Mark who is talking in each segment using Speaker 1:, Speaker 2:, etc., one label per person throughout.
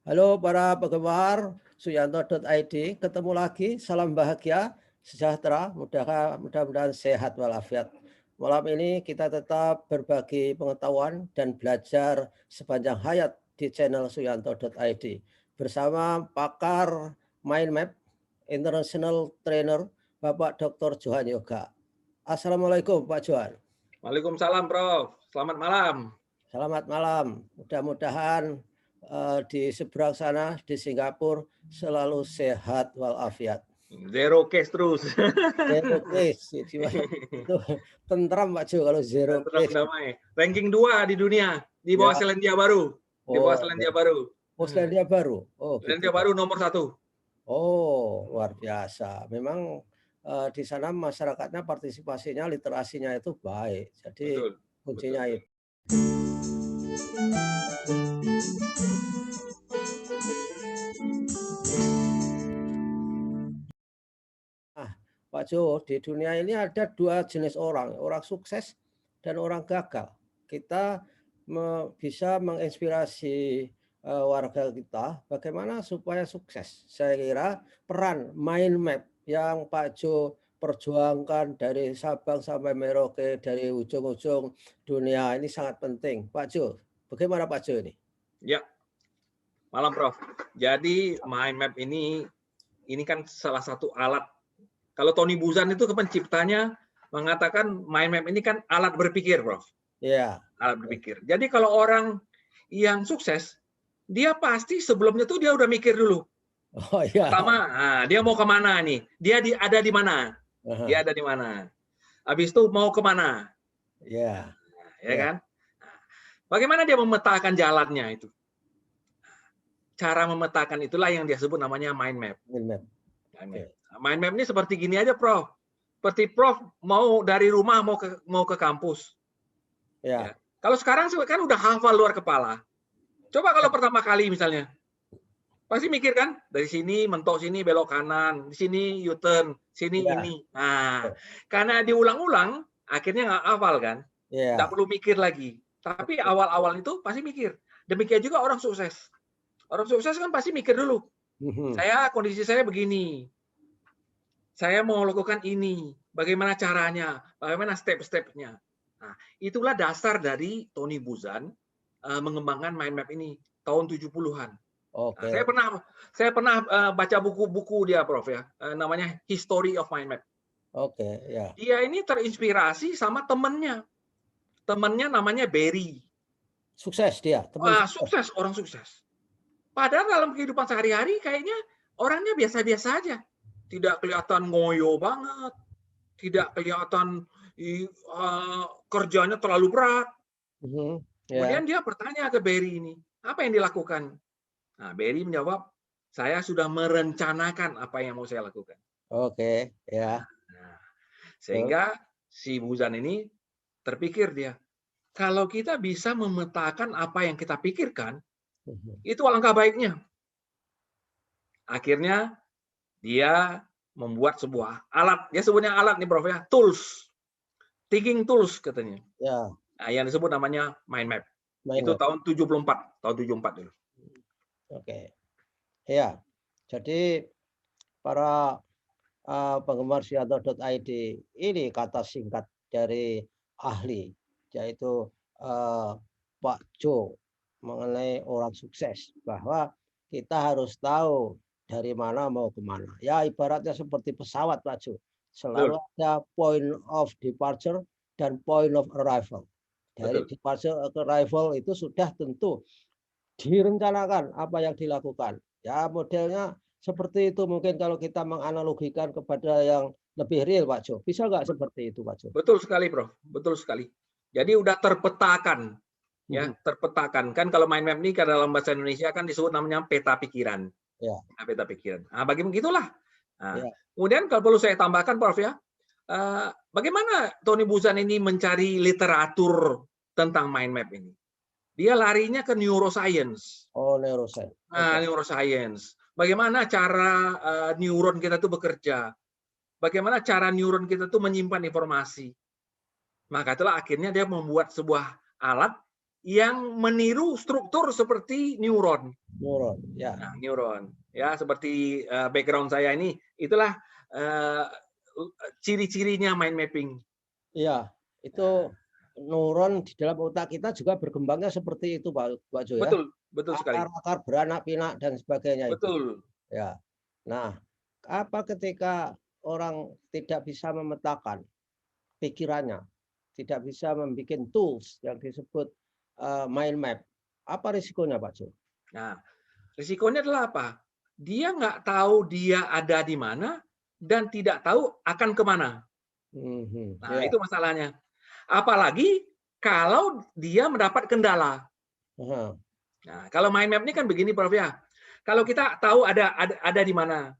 Speaker 1: Halo para penggemar Suyanto.id, ketemu lagi. Salam bahagia, sejahtera, mudah-mudahan sehat walafiat. Malam ini kita tetap berbagi pengetahuan dan belajar sepanjang hayat di channel Suyanto.id bersama pakar mind map, international trainer, Bapak Dr. Johan Yoga. Assalamualaikum Pak Johan.
Speaker 2: Waalaikumsalam, Prof. Selamat malam.
Speaker 1: Selamat malam. Mudah-mudahan di seberang sana di Singapura selalu sehat walafiat.
Speaker 2: Zero case terus.
Speaker 1: Zero case, itu tentram Pak Jo kalau zero
Speaker 2: Tenteram
Speaker 1: case.
Speaker 2: damai. Ranking 2 di dunia, di bawah
Speaker 1: Ya,
Speaker 2: Selandia Baru. Di bawah
Speaker 1: oh,
Speaker 2: Selandia Baru.
Speaker 1: Selandia Baru. Oh, gitu
Speaker 2: Selandia
Speaker 1: ya.
Speaker 2: Baru nomor 1.
Speaker 1: Oh, luar biasa. Memang di sana masyarakatnya partisipasinya, literasinya itu baik. Jadi
Speaker 2: Betul, betul,
Speaker 1: kuncinya
Speaker 2: betul.
Speaker 1: itu. Nah, Pak Jo, di dunia ini ada dua jenis orang, orang sukses dan orang gagal. Kita bisa menginspirasi warga kita bagaimana supaya sukses. Saya kira peran mind map yang Pak Jo perjuangkan dari Sabang sampai Merauke, dari ujung-ujung dunia ini sangat penting. Pak Jo, bagaimana Pak Jo ini?
Speaker 2: Ya, malam Prof. Jadi mind map ini kan salah satu alat. Kalau Tony Buzan itu penciptanya mengatakan mind map ini kan alat berpikir, Prof.
Speaker 1: Ya.
Speaker 2: Alat berpikir. Jadi kalau orang yang sukses, dia pasti sebelumnya tuh dia udah mikir dulu.
Speaker 1: Oh ya.
Speaker 2: Pertama, dia mau kemana nih? Dia ada di mana? Dia ada di mana? Habis itu mau kemana?
Speaker 1: Ya.
Speaker 2: Ya kan? Bagaimana dia memetakan jalannya itu? Cara memetakan itulah yang dia sebut namanya mind map.
Speaker 1: Mind map.
Speaker 2: Mind map ini seperti gini aja, Prof. Seperti Prof mau dari rumah mau ke kampus. Ya. Kalau sekarang kan udah hafal luar kepala. Coba kalau pertama kali misalnya, pasti mikir kan, dari sini mentok sini belok kanan, di sini U-turn, sini ini. Nah, karena diulang-ulang, akhirnya nggak hafal kan, nggak perlu mikir lagi. Tapi awal-awal itu pasti mikir. Demikian juga orang sukses. Orang sukses kan pasti mikir dulu. Kondisi saya begini. Saya mau lakukan ini. Bagaimana caranya? Bagaimana step-stepnya? Nah, itulah dasar dari Tony Buzan mengembangkan mind map ini tahun 70-an.
Speaker 1: Oke.
Speaker 2: Nah, saya pernah baca buku-buku dia, Prof ya. Namanya History of Mind Map.
Speaker 1: Oke, ya.
Speaker 2: Dia ini terinspirasi sama temannya. Temannya namanya Barry.
Speaker 1: Sukses dia,
Speaker 2: Sukses, orang sukses. Padahal dalam kehidupan sehari-hari kayaknya orangnya biasa-biasa aja. Tidak kelihatan ngoyo banget. Tidak kelihatan kerjanya terlalu berat. Kemudian dia bertanya ke Barry ini, apa yang dilakukan? Nah, Barry menjawab, saya sudah merencanakan apa yang mau saya lakukan.
Speaker 1: Oke, ya.
Speaker 2: Nah, sehingga si Buzan ini terpikir dia, kalau kita bisa memetakan apa yang kita pikirkan, itu alangkah baiknya. Akhirnya dia membuat sebuah alat, dia sebutnya alat nih Prof ya, tools, thinking tools katanya.
Speaker 1: Ya.
Speaker 2: Nah, yang disebut namanya mind map. Itu tahun 74, tahun 74 dulu.
Speaker 1: Oke. Ya. Jadi para penggemar Suyanto.id, ini kata singkat dari ahli, yaitu Pak Jo, mengenai orang sukses, bahwa kita harus tahu dari mana mau kemana. Ya ibaratnya seperti pesawat Pak Jo, selalu ada point of departure dan point of arrival. Dari departure ke arrival itu sudah tentu direncanakan apa yang dilakukan. Ya modelnya seperti itu, mungkin kalau kita menganalogikan kepada yang lebih real Pak Jo. Bisa nggak seperti itu Pak Jo?
Speaker 2: Betul sekali Prof, betul sekali. Jadi udah terpetakan, ya terpetakan. Kan kalau mind map ini kan dalam bahasa Indonesia kan disebut namanya peta pikiran.
Speaker 1: Ya.
Speaker 2: Peta pikiran. Nah, begitulah. Nah, kemudian kalau perlu saya tambahkan Prof ya, bagaimana Tony Buzan ini mencari literatur tentang mind map ini? Dia larinya ke neuroscience.
Speaker 1: Oh, neuroscience.
Speaker 2: Nah, neuroscience. Bagaimana cara neuron kita itu bekerja? Bagaimana cara neuron kita itu menyimpan informasi? Maka itulah akhirnya dia membuat sebuah alat yang meniru struktur seperti neuron.
Speaker 1: Neuron, ya.
Speaker 2: Nah, neuron, ya seperti background saya ini, itulah ciri-cirinya mind mapping.
Speaker 1: Iya, itu neuron di dalam otak kita juga berkembangnya seperti itu, Pak Jo ya.
Speaker 2: Betul, betul sekali.
Speaker 1: Akar-akar beranak pinak dan sebagainya itu.
Speaker 2: Betul.
Speaker 1: Ya. Nah, apa ketika orang tidak bisa memetakan pikirannya, tidak bisa membuat tools yang disebut mind map, apa risikonya, Pak Jo?
Speaker 2: Nah, risikonya adalah apa? Dia nggak tahu dia ada di mana dan tidak tahu akan kemana. Nah,
Speaker 1: Ya.
Speaker 2: itu masalahnya. Apalagi kalau dia mendapat kendala. Nah, kalau mind map ini kan begini, Prof ya. Kalau kita tahu ada di mana,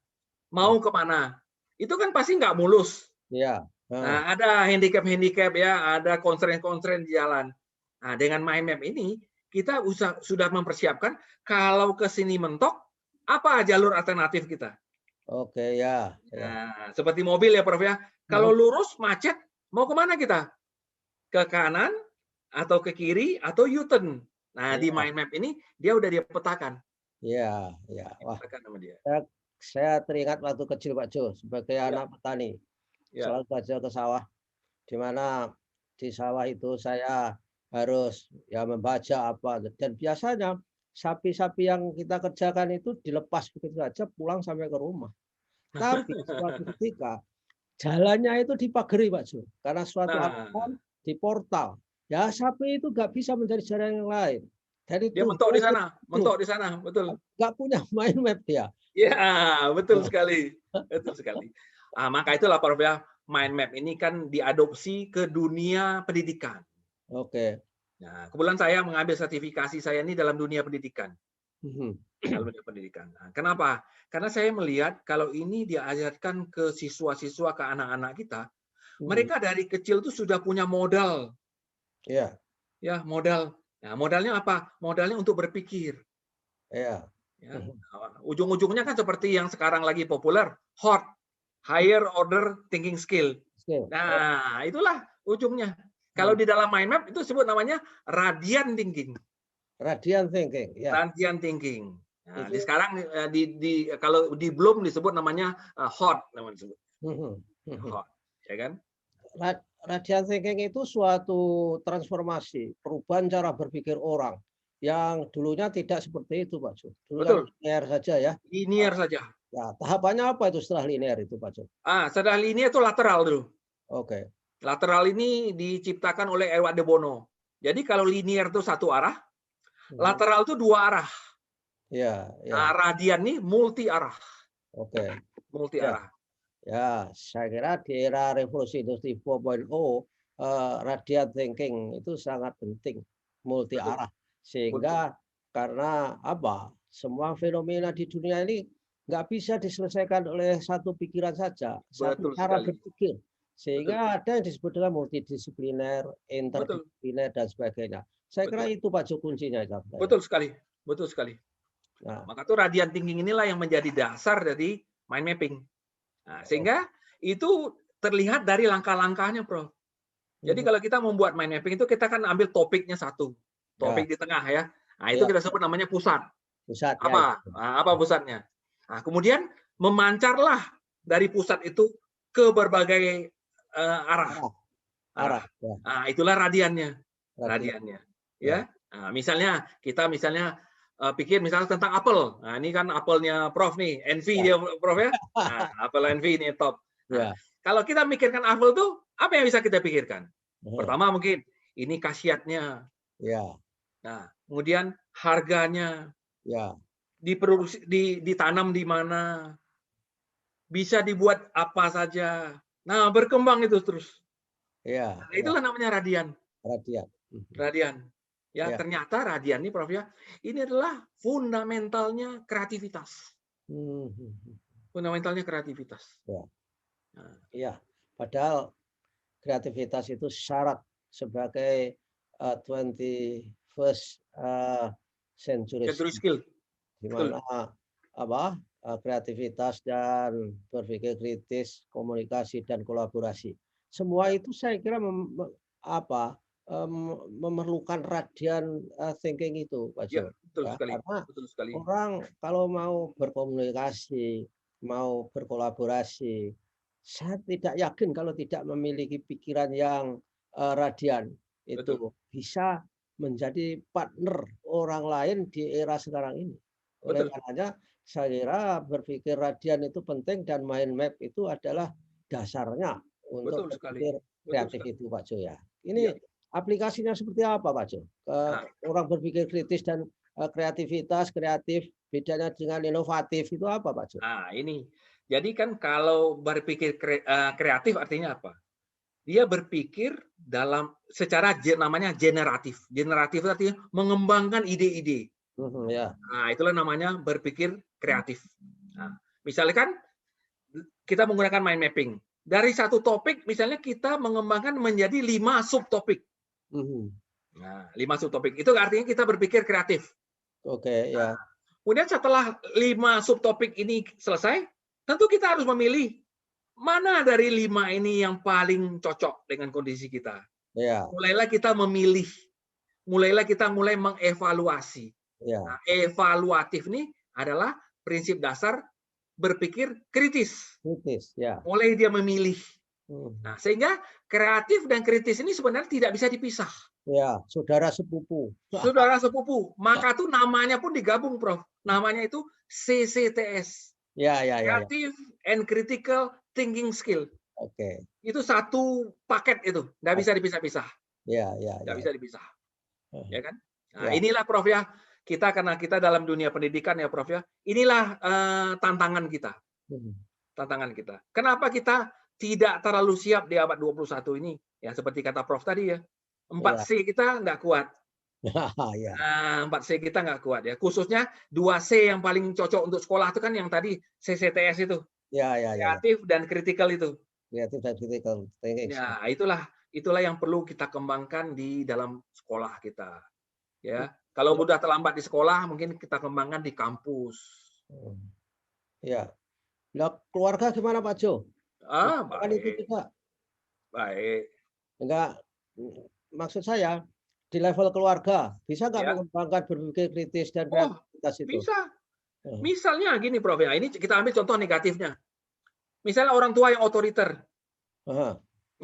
Speaker 2: mau kemana, itu kan pasti nggak mulus.
Speaker 1: Ya.
Speaker 2: Nah, ada handicap ya, ada constraint di jalan. Nah, dengan mind map ini kita sudah mempersiapkan kalau ke sini mentok, apa jalur alternatif kita?
Speaker 1: Oke, ya.
Speaker 2: Nah, seperti mobil ya, Prof ya. Kalau lurus macet, mau kemana kita? Ke kanan atau ke kiri atau U-turn. Nah, di mind map ini dia udah dipetakan.
Speaker 1: Iya, iya. Wah,
Speaker 2: sama dia.
Speaker 1: saya teringat waktu kecil Pak Jo sebagai anak petani. Selalu belajar ke sawah, di mana di sawah itu saya harus ya membaca apa dan biasanya sapi-sapi yang kita kerjakan itu dilepas begitu saja pulang sampai ke rumah. Tapi suatu ketika jalannya itu dipagari Pak Jo karena suatu alasan di portal. Ya sapi itu nggak bisa mencari jalan yang lain. Dari
Speaker 2: dia mentok di sana, betul.
Speaker 1: Nggak punya mind map ya.
Speaker 2: Ya, betul sekali, betul sekali. Maka itulah Prof ya, mind map ini kan diadopsi ke dunia pendidikan.
Speaker 1: Oke.
Speaker 2: Nah, kebetulan saya mengambil sertifikasi saya ini dalam dunia pendidikan. Dalam dunia pendidikan. Nah, kenapa? Karena saya melihat kalau ini diajarkan ke siswa-siswa, ke anak-anak kita, mereka dari kecil tuh sudah punya modal.
Speaker 1: Iya.
Speaker 2: Ya, modal. Nah, modalnya apa? Modalnya untuk berpikir.
Speaker 1: Iya.
Speaker 2: Ya. Ujung-ujungnya kan seperti yang sekarang lagi populer, HOT, Higher Order Thinking Skill. Nah, itulah ujungnya. Kalau di dalam mind map itu disebut namanya radiant thinking.
Speaker 1: Radiant thinking, ya.
Speaker 2: Radiant thinking. Nah, di sekarang kalau di Bloom disebut namanya HOT, namanya disebut. HOT, ya kan?
Speaker 1: Radiant thinking itu suatu transformasi, perubahan cara berpikir orang yang dulunya tidak seperti itu, Pak Jo. Dulu kan linear saja ya.
Speaker 2: Linear saja.
Speaker 1: Ya, tahapannya apa itu setelah linear itu, Pak Jo?
Speaker 2: Setelah linear itu lateral dulu.
Speaker 1: Oke.
Speaker 2: Lateral ini diciptakan oleh Edward de Bono. Jadi kalau linear itu satu arah, lateral itu dua arah.
Speaker 1: Ya, ya.
Speaker 2: Nah, radian ini multi arah.
Speaker 1: Oke.
Speaker 2: Multi arah.
Speaker 1: Ya, saya kira di era revolusi industri 4.0 radiant thinking itu sangat penting, multi arah. Sehingga karena apa? Semua fenomena di dunia ini nggak bisa diselesaikan oleh satu pikiran saja, satu cara berpikir. Sehingga ada yang disebut dengan multidisipliner, interdisipliner dan sebagainya. Saya kira itu Pak Jo kuncinya.
Speaker 2: Betul sekali, betul sekali. Nah, maka tuh radiant thinking inilah yang menjadi dasar dari mind mapping. Nah, sehingga itu terlihat dari langkah-langkahnya, Prof. Jadi kalau kita membuat mind mapping itu kita kan ambil topiknya satu, topik di tengah ya. Nah, itu kita sebut namanya pusat.
Speaker 1: Pusat.
Speaker 2: Apa? Nah, apa pusatnya? Nah, kemudian memancarlah dari pusat itu ke berbagai arah. Nah, itulah radiannya. Radiannya. Ya. Nah, misalnya kita pikir misalnya tentang apel. Nah, ini kan apelnya Prof nih, Envy dia Prof ya. Nah, apel Envy ini top. Nah, kalau kita mikirkan apel tuh apa yang bisa kita pikirkan? Pertama mungkin ini khasiatnya. Nah, kemudian harganya. Diproduksi, ditanam di mana? Bisa dibuat apa saja. Nah, berkembang itu terus. Nah, itulah namanya radian. Radian. Ya, ternyata radian ini Prof ya, ini adalah fundamentalnya kreativitas. Fundamentalnya kreativitas.
Speaker 1: Iya, padahal kreativitas itu syarat sebagai 21st century
Speaker 2: skill.
Speaker 1: Di mana apa? Kreativitas dan berpikir kritis, komunikasi dan kolaborasi. Semua itu saya kira memerlukan radian thinking itu, Pak
Speaker 2: Ya,
Speaker 1: Jo.
Speaker 2: betul
Speaker 1: Ya,
Speaker 2: sekali.
Speaker 1: karena
Speaker 2: Betul sekali.
Speaker 1: orang kalau mau berkomunikasi, mau berkolaborasi, saya tidak yakin kalau tidak memiliki pikiran yang radian itu
Speaker 2: Betul.
Speaker 1: bisa menjadi partner orang lain di era sekarang ini. Oleh
Speaker 2: Betul.
Speaker 1: karenanya saya kira berpikir radian itu penting dan mind map itu adalah dasarnya untuk
Speaker 2: Betul sekali.
Speaker 1: berpikir
Speaker 2: Betul
Speaker 1: kreatif
Speaker 2: sekali.
Speaker 1: itu, Pak Jo ya.
Speaker 2: Iya.
Speaker 1: Ini aplikasinya seperti apa, Pak Jo?
Speaker 2: Nah,
Speaker 1: Orang berpikir kritis dan kreativitas, kreatif, bedanya dengan inovatif itu apa, Pak Jo?
Speaker 2: nah ini. Jadi kan kalau berpikir kreatif artinya apa? Dia berpikir dalam secara namanya generatif. Generatif itu artinya mengembangkan ide-ide.
Speaker 1: Ya.
Speaker 2: Nah, itulah namanya berpikir kreatif. Nah, misalkan kita menggunakan mind mapping. Dari satu topik, misalnya kita mengembangkan menjadi 5 subtopik. Nah, 5 subtopik. Itu artinya kita berpikir kreatif.
Speaker 1: Oke, ya.
Speaker 2: Kemudian setelah 5 subtopik ini selesai, tentu kita harus memilih mana dari 5 ini yang paling cocok dengan kondisi kita.
Speaker 1: Ya.
Speaker 2: Mulailah kita memilih. Mulailah kita mengevaluasi.
Speaker 1: Ya.
Speaker 2: Nah, evaluatif ini adalah prinsip dasar berpikir kritis.
Speaker 1: Kritis, ya.
Speaker 2: Mulai dia memilih. Nah, sehingga kreatif dan kritis ini sebenarnya tidak bisa dipisah.
Speaker 1: Ya, saudara sepupu.
Speaker 2: Saudara sepupu. Maka tuh namanya pun digabung, Prof. Namanya itu CCTS.
Speaker 1: Ya.
Speaker 2: Creative and Critical Thinking Skill.
Speaker 1: Oke.
Speaker 2: Itu satu paket itu, nggak bisa dipisah-pisah.
Speaker 1: Ya.
Speaker 2: Nggak bisa dipisah. Ya kan? Nah,
Speaker 1: Ya.
Speaker 2: inilah Prof ya. Karena kita dalam dunia pendidikan ya Prof ya. Inilah tantangan kita. Tantangan kita. Kenapa kita tidak terlalu siap di abad 21 ini? Ya seperti kata Prof tadi ya. 4C kita nggak kuat.
Speaker 1: Ya.
Speaker 2: 4C kita nggak kuat ya. Khususnya 2C yang paling cocok untuk sekolah itu kan yang tadi CCTS itu.
Speaker 1: Ya.
Speaker 2: Kreatif dan kritikal itu.
Speaker 1: Kreatif dan critical thinking.
Speaker 2: Ya, itulah yang perlu kita kembangkan di dalam sekolah kita. Ya. Kalau sudah terlambat di sekolah, mungkin kita kembangkan di kampus.
Speaker 1: Ya. Nah, keluarga gimana Pak Jo?
Speaker 2: Baik.
Speaker 1: Itu juga.
Speaker 2: Baik.
Speaker 1: Enggak, maksud saya di level keluarga bisa nggak
Speaker 2: Ya.
Speaker 1: mengembangkan berpikir kritis dan kreativitas itu?
Speaker 2: Bisa. Misalnya gini Prof ya, ini kita ambil contoh negatifnya. Misalnya orang tua yang otoriter.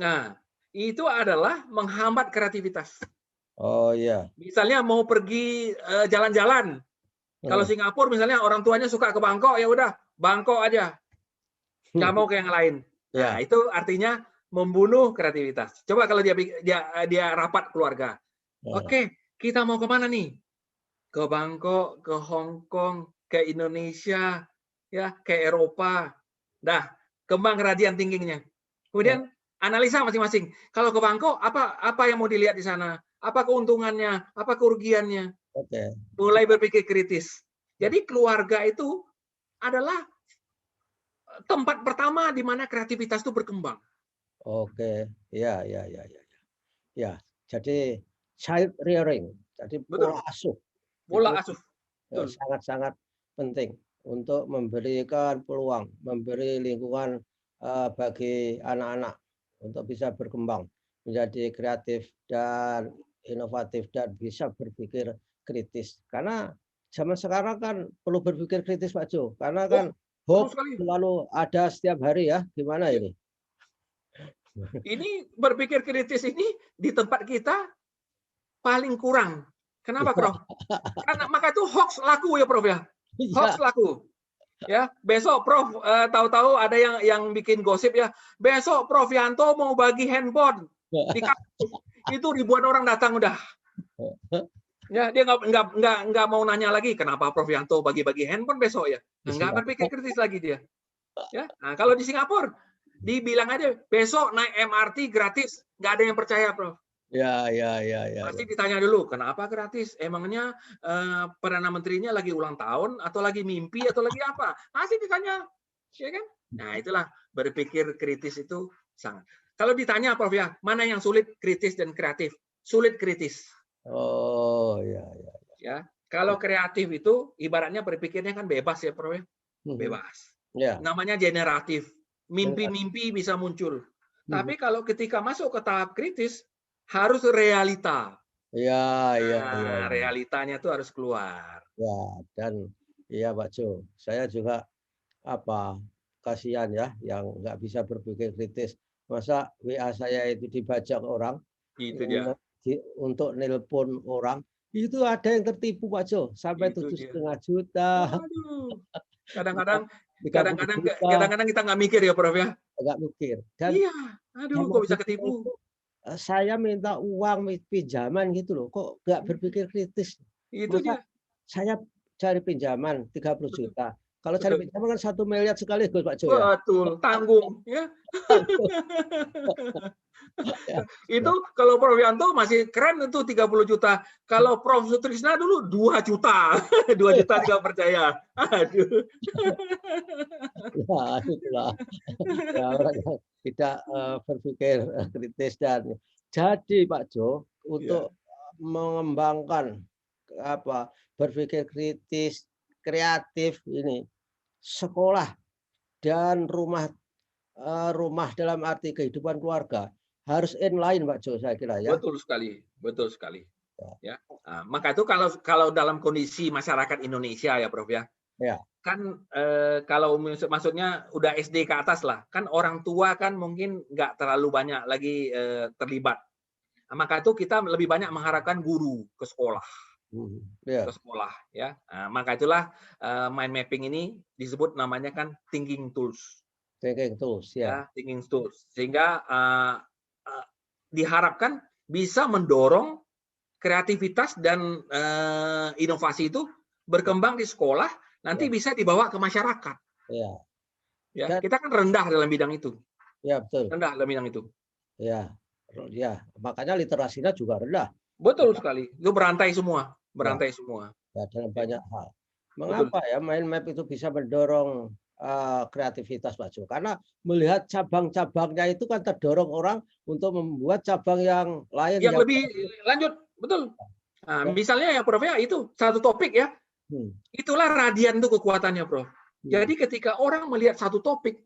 Speaker 2: Nah, itu adalah menghambat kreativitas. Oh iya. Misalnya mau pergi jalan-jalan. Kalau Singapura misalnya orang tuanya suka ke Bangkok, ya udah Bangkok aja. Nggak mau ke yang lain. Nah, itu artinya membunuh kreativitas. Coba kalau dia rapat keluarga. Oke, kita mau ke mana nih? Ke Bangkok, ke Hong Kong, ke Indonesia, ya, ke Eropa. Dah, kembang radian thinkingnya. Kemudian analisa masing-masing. Kalau ke Bangkok, apa yang mau dilihat di sana? Apa keuntungannya? Apa kerugiannya? Mulai berpikir kritis. Jadi keluarga itu adalah tempat pertama di mana kreativitas itu berkembang. Oke, ya. Ya, jadi child rearing, jadi pola asuh. Pola asuh. Sangat-sangat penting untuk memberikan peluang, memberi lingkungan bagi anak-anak untuk bisa berkembang menjadi kreatif dan inovatif dan bisa berpikir kritis. Karena zaman sekarang kan perlu berpikir kritis Pak Jo, karena kan hoax selalu ada setiap hari ya. Gimana ini? Ini berpikir kritis ini di tempat kita paling kurang. Kenapa, Prof? Karena maka itu hoax laku ya, Prof ya. Hoax laku. Ya, besok Prof tahu-tahu ada yang bikin gosip ya. Besok Prof Yanto mau bagi handphone di kampus. Itu ribuan orang datang udah. Ya, dia nggak mau nanya lagi kenapa Prof Yanto bagi-bagi handphone besok ya. Nggak berpikir kritis lagi dia. Ya, nah kalau di Singapura dibilang aja besok naik MRT gratis, nggak ada yang percaya, Prof. Ya. Pasti ditanya dulu, kenapa gratis? Emangnya Perdana Menterinya lagi ulang tahun atau lagi mimpi atau lagi apa? Pasti ditanya, ya kan? Nah itulah berpikir kritis itu sangat. Kalau ditanya, Prof ya, mana yang sulit kritis dan kreatif? Sulit kritis. Oh iya. Ya, kalau kreatif itu ibaratnya berpikirnya kan bebas ya, Prof ya, bebas. Namanya generatif. Mimpi-mimpi bisa muncul. Tapi kalau ketika masuk ke tahap kritis, harus realita.
Speaker 1: Ya,
Speaker 2: Nah, realitanya tuh harus keluar.
Speaker 1: Ya, dan iya Pak Jo, saya juga kasihan ya yang nggak bisa berpikir kritis. Masa WA saya itu dibajak orang
Speaker 2: Itu dia.
Speaker 1: untuk nelpon orang, itu ada yang tertipu Pak Jo, sampai
Speaker 2: Itu dia.
Speaker 1: 7,5 juta,
Speaker 2: Waduh. Kadang-kadang
Speaker 1: 30 juta,
Speaker 2: kita nggak mikir ya, Prof ya.
Speaker 1: nggak mikir. Dan
Speaker 2: Iya. Aduh, kok bisa
Speaker 1: modusnya
Speaker 2: ketipu?
Speaker 1: itu saya minta uang pinjaman gitu loh, kok nggak berpikir kritis.
Speaker 2: Itu
Speaker 1: Masa
Speaker 2: dia.
Speaker 1: saya cari pinjaman 30
Speaker 2: Betul.
Speaker 1: juta. Kalau cari
Speaker 2: Betul.
Speaker 1: pinjaman kan 1 miliar sekaligus Pak Jo ya.
Speaker 2: Betul, tanggung ya.
Speaker 1: Ya,
Speaker 2: Itu
Speaker 1: ya.
Speaker 2: kalau Prof Yanto masih keren itu 30 juta. Kalau Prof Sutrisna dulu 2 juta. 2 juta juga percaya. Aduh.
Speaker 1: Ya, itulah. Ya, orang yang tidak berpikir kritis dan jadi Pak Jo
Speaker 2: Ya,
Speaker 1: untuk mengembangkan berpikir kritis, kreatif ini sekolah dan rumah dalam arti kehidupan keluarga harus inline Pak Jo saya kira ya.
Speaker 2: betul sekali, betul sekali.
Speaker 1: Ya.
Speaker 2: Ya. Nah, maka itu kalau dalam kondisi masyarakat Indonesia ya Prof ya.
Speaker 1: Ya.
Speaker 2: Kan kalau maksudnya udah SD ke atas lah, kan orang tua kan mungkin nggak terlalu banyak lagi terlibat. Nah, maka itu kita lebih banyak mengharapkan guru ke sekolah.
Speaker 1: Ya.
Speaker 2: Ke sekolah ya. Nah, maka itulah mind mapping ini disebut namanya kan thinking tools.
Speaker 1: Thinking tools ya.
Speaker 2: Ya, thinking tools. Sehingga diharapkan bisa mendorong kreativitas dan inovasi itu berkembang di sekolah, nanti bisa dibawa ke masyarakat.
Speaker 1: Ya.
Speaker 2: Ya, kita kan rendah dalam bidang itu.
Speaker 1: Ya, betul.
Speaker 2: Rendah dalam bidang itu.
Speaker 1: Ya. Ya, makanya literasinya juga rendah.
Speaker 2: Betul sekali. Itu berantai semua, berantai semua.
Speaker 1: Ya, dalam banyak hal. Mengapa ya mind map itu bisa mendorong kreativitas Pak Jo? Karena melihat cabang-cabangnya itu kan terdorong orang untuk membuat cabang yang lain
Speaker 2: yang lebih lanjut, betul. Nah, misalnya ya Prof ya itu satu topik ya. Itulah radian itu kekuatannya Prof. Jadi ketika orang melihat satu topik,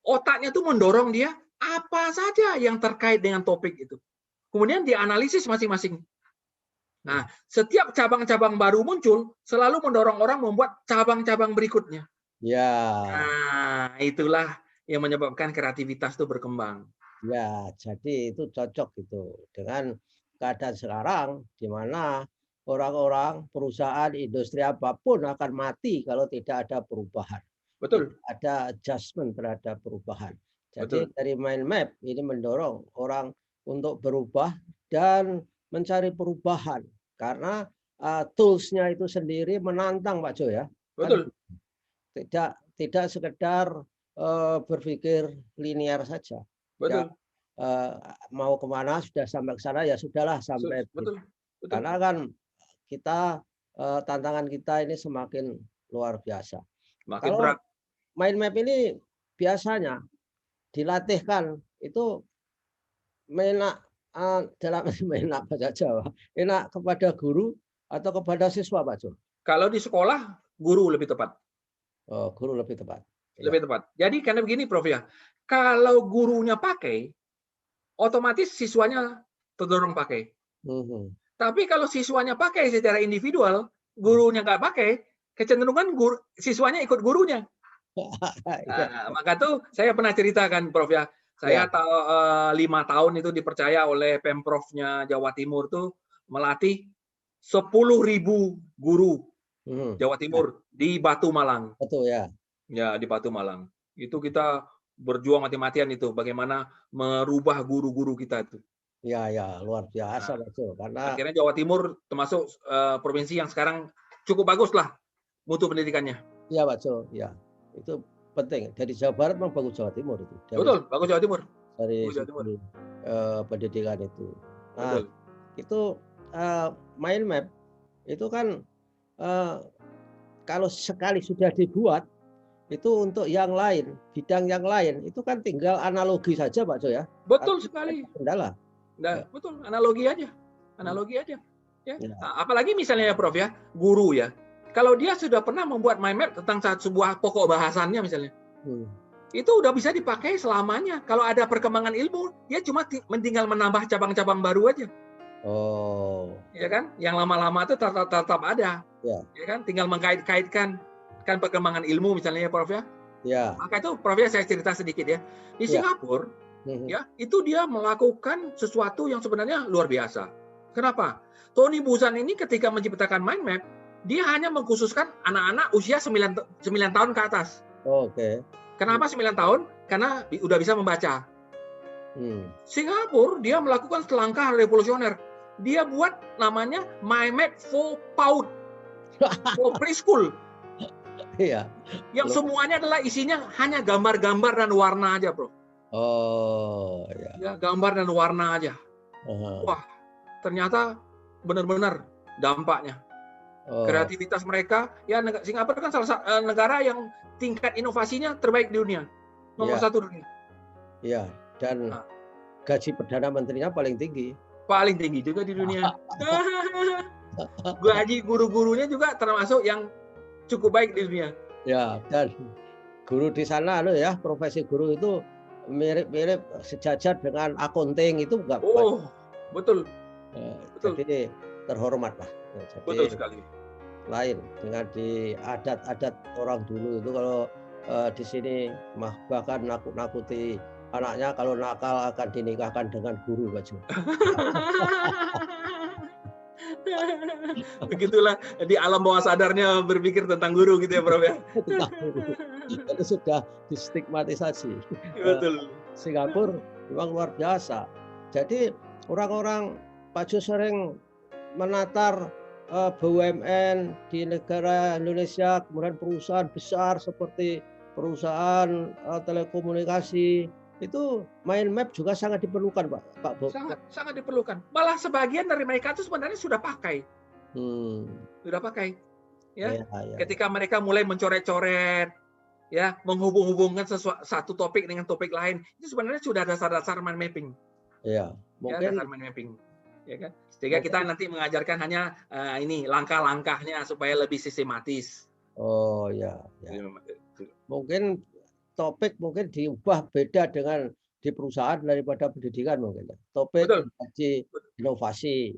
Speaker 2: otaknya tuh mendorong dia apa saja yang terkait dengan topik itu. Kemudian dianalisis masing-masing. Nah, setiap cabang-cabang baru muncul, selalu mendorong orang membuat cabang-cabang berikutnya.
Speaker 1: Ya.
Speaker 2: Nah, itulah yang menyebabkan kreativitas itu berkembang.
Speaker 1: Ya, jadi itu cocok gitu dengan keadaan sekarang di mana orang-orang, perusahaan, industri apapun akan mati kalau tidak ada perubahan.
Speaker 2: Betul.
Speaker 1: Tidak ada adjustment terhadap perubahan. Jadi
Speaker 2: betul.
Speaker 1: dari mind map ini mendorong orang untuk berubah dan mencari perubahan karena tools-nya itu sendiri menantang Pak Jo ya.
Speaker 2: Betul.
Speaker 1: Kan tidak sekedar berpikir linear saja.
Speaker 2: Betul.
Speaker 1: Ya, mau kemana sudah sampai ke sana ya sudahlah sampai.
Speaker 2: Betul. Betul.
Speaker 1: Karena kan kita tantangan kita ini semakin luar biasa.
Speaker 2: Makin
Speaker 1: Kalau
Speaker 2: berat.
Speaker 1: mind map ini biasanya dilatihkan itu dalam enak bahasa Jawa, enak kepada guru atau kepada siswa Pak Jo?
Speaker 2: Kalau di sekolah guru lebih tepat.
Speaker 1: Oh, guru lebih tepat.
Speaker 2: Lebih tepat. Jadi karena begini Prof ya, kalau gurunya pakai, otomatis siswanya terdorong pakai. Tapi kalau siswanya pakai secara individual, gurunya nggak pakai, kecenderungan siswanya ikut gurunya. Nah, maka tuh saya pernah ceritakan Prof ya, saya 5 tahun itu dipercaya oleh Pemprov-nya Jawa Timur tuh melatih 10.000 guru Jawa Timur di Batu Malang.
Speaker 1: Betul ya.
Speaker 2: Ya, di Batu Malang. Itu kita berjuang mati-matian itu, bagaimana merubah guru-guru kita itu.
Speaker 1: Ya, luar biasa betul. Karena
Speaker 2: akhirnya Jawa Timur termasuk provinsi yang sekarang cukup bagus lah mutu pendidikannya.
Speaker 1: Iya Pak Jo, ya itu penting. Dari Jawa Barat memang bagus Jawa Timur itu.
Speaker 2: Betul, bagus Jawa Timur.
Speaker 1: Dari pendidikan itu. Nah,
Speaker 2: betul.
Speaker 1: Itu mind map itu kan kalau sekali sudah dibuat itu untuk yang lain, bidang yang lain itu kan tinggal analogi saja Pak Jo ya.
Speaker 2: Betul sekali.
Speaker 1: Kendala.
Speaker 2: Nah, betul, analogi aja. Analogi aja. Ya. Nah, apalagi misalnya ya Prof ya, guru ya. Kalau dia sudah pernah membuat mind map tentang sebuah pokok bahasannya misalnya. itu udah bisa dipakai selamanya. Kalau ada perkembangan ilmu, dia cuma tinggal menambah cabang-cabang baru aja.
Speaker 1: Oh.
Speaker 2: Ya kan? Yang lama-lama itu tetap ada.
Speaker 1: Ya.
Speaker 2: Ya kan? Tinggal mengkait-kaitkan kan perkembangan ilmu misalnya ya Prof ya.
Speaker 1: Ya.
Speaker 2: Maka itu Prof ya saya cerita sedikit ya. Di Singapura ya, itu dia melakukan sesuatu yang sebenarnya luar biasa. Kenapa? Tony Buzan ini ketika menciptakan mind map, dia hanya mengkhususkan anak-anak usia 9 tahun ke atas.
Speaker 1: Oke.
Speaker 2: Kenapa 9 tahun? Karena udah bisa membaca. Singapura dia melakukan langkah revolusioner. Dia buat namanya My Map for PAUD, for preschool.
Speaker 1: Iya.
Speaker 2: Yang semuanya adalah isinya hanya gambar-gambar dan warna aja, Bro.
Speaker 1: Oh, ya.
Speaker 2: Ya, gambar dan warna aja. Wah, ternyata benar-benar dampaknya. Kreativitas mereka, ya Singapura kan salah satu negara yang tingkat inovasinya terbaik di dunia. Nomor 1 dunia.
Speaker 1: Iya, dan gaji Perdana Menterinya paling tinggi.
Speaker 2: Paling tinggi juga di dunia. Gaji guru-gurunya juga termasuk yang cukup baik di dunia.
Speaker 1: Ya, dan guru di sana ya, profesi guru itu mirip-mirip sejajar dengan akunting itu enggak.
Speaker 2: Oh, betul.
Speaker 1: Betul. Jadi terhormat lah. Jadi,
Speaker 2: betul sekali.
Speaker 1: Lain dengan di adat-adat orang dulu itu kalau di sini bahkan nakut-nakuti anaknya kalau nakal akan dinikahkan dengan guru baju.
Speaker 2: Begitulah di alam bawah sadarnya berpikir tentang guru gitu ya Prof ya.
Speaker 1: Tentang guru. Itu sudah distigmatisasi.
Speaker 2: Betul.
Speaker 1: Singapura memang luar biasa. Jadi orang-orang Pak Jo sering menatar BUMN di negara Indonesia, kemudian perusahaan besar seperti perusahaan telekomunikasi, itu mind map juga sangat diperlukan, Pak Bob.
Speaker 2: Sangat diperlukan. Malah sebagian dari mereka itu sebenarnya sudah pakai. Sudah pakai. Ya. Ketika mereka mulai mencoret-coret, ya, menghubung-hubungkan satu topik dengan topik lain, itu sebenarnya sudah dasar-dasar mind mapping.
Speaker 1: Iya, mungkin
Speaker 2: dasar mind mapping. Ya kan? Sehingga kita nanti mengajarkan hanya ini langkah-langkahnya supaya lebih sistematis.
Speaker 1: Oh ya. Mungkin topik diubah beda dengan di perusahaan daripada pendidikan mungkin. Topik inovasi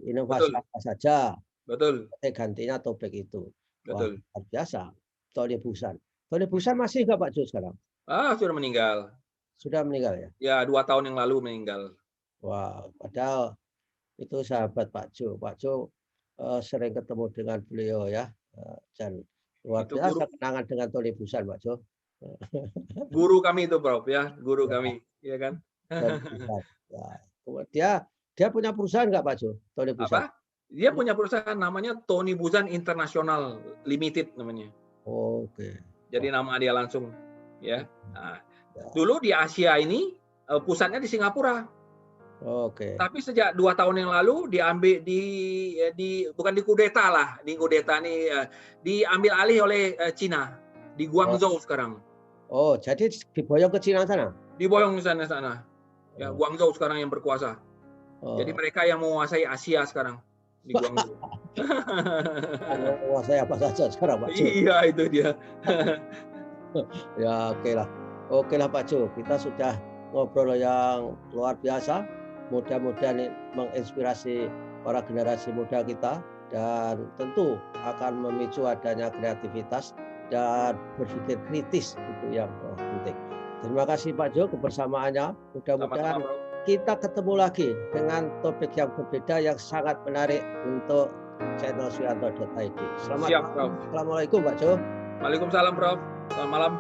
Speaker 1: apa saja.
Speaker 2: Betul.
Speaker 1: Gantinya topik itu.
Speaker 2: Betul.
Speaker 1: Wah, biasa. Tony Buzan. Tony Buzan masih nggak Pak Jo sekarang?
Speaker 2: Sudah meninggal.
Speaker 1: Sudah meninggal ya?
Speaker 2: Ya, 2 tahun yang lalu meninggal.
Speaker 1: Wah, padahal itu sahabat Pak Jo. Pak Jo sering ketemu dengan beliau ya. Dan luar biasa kenangan dengan Tony Buzan, Pak Jo.
Speaker 2: Guru kami itu, Prof ya, guru kami, ya kan?
Speaker 1: Ya. Dia punya perusahaan nggak Pak Jo? Tony Buzan.
Speaker 2: Apa? Dia punya perusahaan namanya Tony Buzan International Limited namanya.
Speaker 1: Oke.
Speaker 2: Jadi nama dia langsung, ya. Nah, dulu di Asia ini pusatnya di Singapura.
Speaker 1: Oke.
Speaker 2: Tapi sejak 2 tahun yang lalu diambil bukan dikudeta lah, diambil alih oleh Cina di Guangzhou sekarang.
Speaker 1: Oh, jadi diboyong ke Cina sana?
Speaker 2: Diboyong ke sana. Ya, Guangzhou sekarang yang berkuasa. Jadi mereka yang menguasai Asia sekarang di Guangzhou.
Speaker 1: Menguasai apa saja sekarang, Pak Jo?
Speaker 2: Iya, itu dia.
Speaker 1: Ya, oke lah Pak Jo. Kita sudah ngobrol yang luar biasa. Mudah-mudahan menginspirasi para generasi muda kita dan tentu akan memicu adanya kreativitas dan berpikir kritis, itu yang penting. Terima kasih Pak Jo kebersamaannya. Mudah-mudahan kita ketemu lagi dengan topik yang berbeda yang sangat menarik untuk channel Suyanto.id. Selamat malam. Assalamualaikum Pak Jo.
Speaker 2: Waalaikumsalam Prof. Selamat malam.